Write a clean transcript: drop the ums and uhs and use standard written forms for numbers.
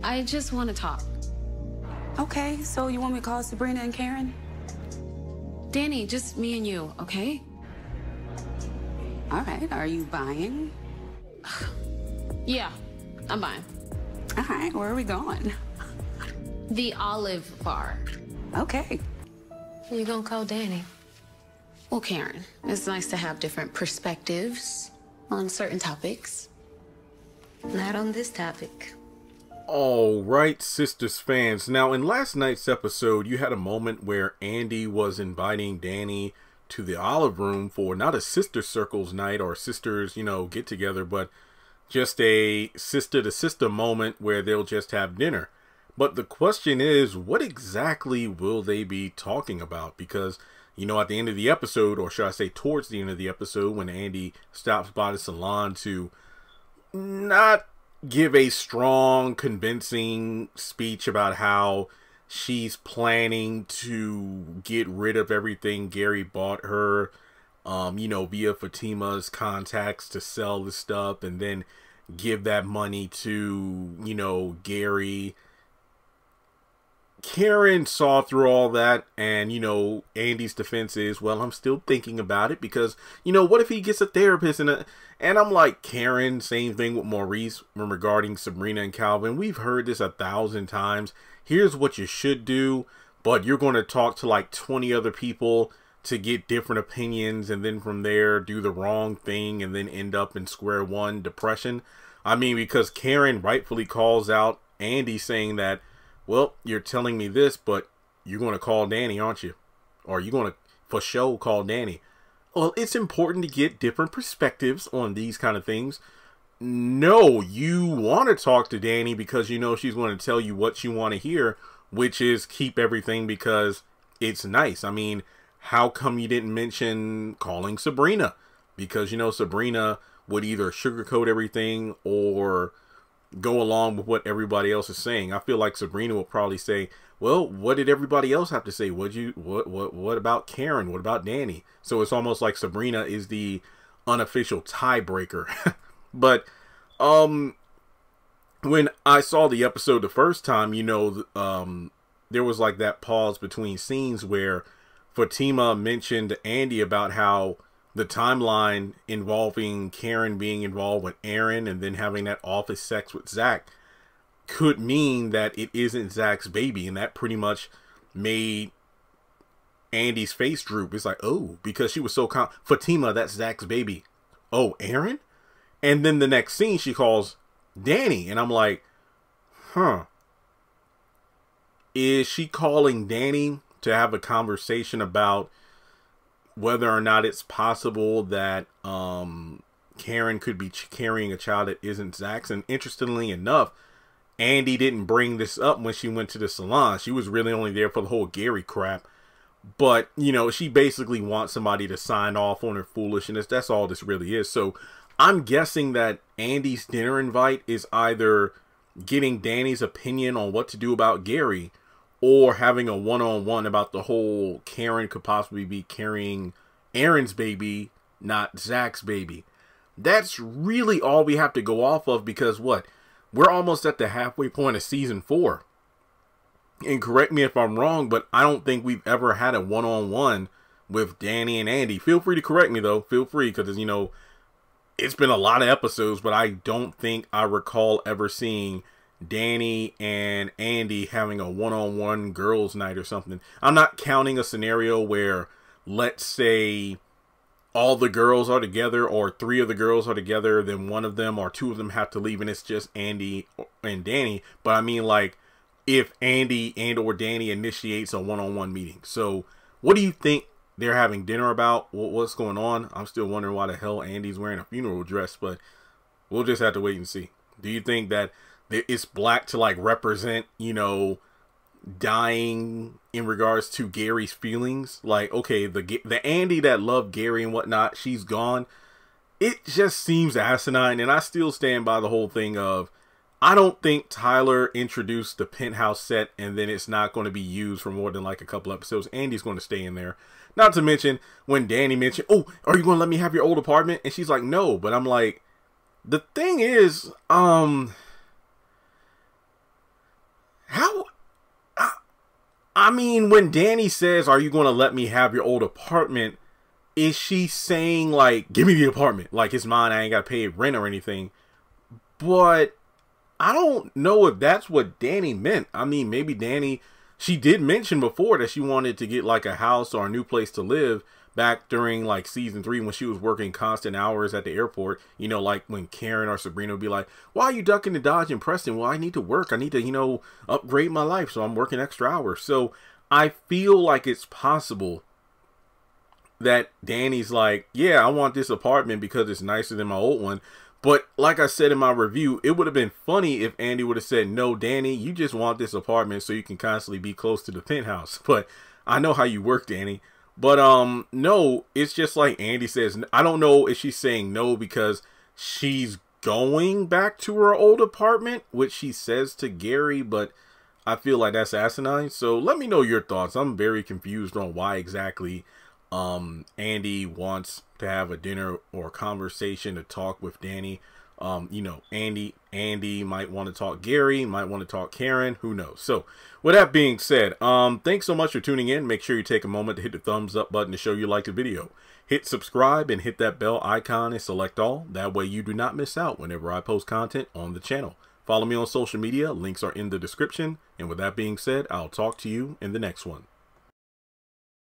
I just want to talk. Okay, so you want me to call Sabrina and Karen? Danny, just me and you, okay? All right, are you buying? Yeah, I'm buying. All right, where are we going? The Olive Bar. Okay. Who you gonna call Danny? Well, Karen, it's nice to have different perspectives on certain topics. Not on this topic. All right, Sistas fans. Now, in last night's episode, you had a moment where Andi was inviting Danny to the Olive Room for not a Sister Circles night or sisters, get together, but just a sister-to-sister moment where they'll just have dinner. But the question is, what exactly will they be talking about? Because, at the end of the episode, or should I say towards the end of the episode, when Andi stops by the salon to not give a strong, convincing speech about how she's planning to get rid of everything Gary bought her, via Fatima's contacts to sell the stuff and then give that money to, Gary. Karen saw through all that, and, Andi's defense is, well, I'm still thinking about it because, what if he gets a therapist? And I'm like, Karen, same thing with Maurice regarding Sabrina and Calvin. We've heard this 1,000 times. Here's what you should do, but you're going to talk to like 20 other people to get different opinions, and then from there do the wrong thing and then end up in square one, depression. I mean, because Karen rightfully calls out Andi saying that, well, you're telling me this, but you're going to call Danny, aren't you? Or you're going to, for sure, call Danny. Well, it's important to get different perspectives on these kind of things. No, you want to talk to Danny because she's going to tell you what you want to hear, which is keep everything because it's nice. I mean, how come you didn't mention calling Sabrina? Because, Sabrina would either sugarcoat everything or go along with what everybody else is saying. I feel like Sabrina will probably say, well, what did everybody else have to say? What about Karen? What about Danny? So it's almost like Sabrina is the unofficial tiebreaker. But when I saw the episode the first time, there was like that pause between scenes where Fatima mentioned to Andi about how the timeline involving Karen being involved with Aaron and then having that office sex with Zach could mean that it isn't Zach's baby. And that pretty much made Andi's face droop. It's like, oh, because she was so Fatima, that's Zach's baby. Oh, Aaron? And then the next scene, she calls Danny. And I'm like, huh. Is she calling Danny to have a conversation about whether or not it's possible that Karen could be carrying a child that isn't Zach's? And interestingly enough, Andi didn't bring this up when she went to the salon. She was really only there for the whole Gary crap. But, she basically wants somebody to sign off on her foolishness. That's all this really is. So I'm guessing that Andi's dinner invite is either getting Danny's opinion on what to do about Gary, or having a one-on-one about the whole Karen could possibly be carrying Aaron's baby, not Zach's baby. That's really all we have to go off of because we're almost at the halfway point of season 4. And correct me if I'm wrong, but I don't think we've ever had a one-on-one with Danny and Andi. Feel free to correct me though. Feel free because, it's been a lot of episodes, but I don't think I recall ever seeing Danny and Andi having a one-on-one girls night or something. I'm not counting a scenario where, let's say, all the girls are together or 3 of the girls are together, then one of them or 2 of them have to leave and it's just Andi and Danny. But I mean, like, if Andi and or Danny initiates a one-on-one meeting. So what do you think they're having dinner about? What's going on? I'm still wondering why the hell Andi's wearing a funeral dress, but we'll just have to wait and see. Do you think that it's black to like represent, dying in regards to Gary's feelings? Like, okay, the Andi that loved Gary and whatnot, she's gone. It just seems asinine, and I still stand by the whole thing of, I don't think Tyler introduced the penthouse set and then it's not going to be used for more than like a couple episodes. Andi's going to stay in there. Not to mention when Danny mentioned, oh, are you going to let me have your old apartment? And she's like, no. But I'm like, the thing is, mean, when Danni says, are you going to let me have your old apartment? Is she saying, like, give me the apartment? Like, it's mine. I ain't got to pay rent or anything. But I don't know if that's what Danni meant. I mean, maybe Danni, she did mention before that she wanted to get, like, a house or a new place to live back during, like, season 3 when she was working constant hours at the airport. You know, like, when Karen or Sabrina would be like, why are you ducking and dodging, Preston? Well, I need to work. I need to, you know, upgrade my life, so I'm working extra hours. So I feel like it's possible that Danni's like, yeah, I want this apartment because it's nicer than my old one. But like I said in my review, it would have been funny if Andi would have said, no, Danni, you just want this apartment so you can constantly be close to the penthouse. But I know how you work, Danni. But no, it's just like Andi says. I don't know if she's saying no because she's going back to her old apartment, which she says to Gary, but I feel like that's asinine. So let me know your thoughts. I'm very confused on why exactly Andi wants to have a dinner or a conversation to talk with Danni. You know, Andi might want to talk Gary, might want to talk Karen, who knows. So with that being said, thanks so much for tuning in. Make sure you take a moment to hit the thumbs up button to show you like the video. Hit subscribe and hit that bell icon and select all. That way you do not miss out whenever I post content on the channel. Follow me on social media. Links are in the description. And with that being said, I'll talk to you in the next one.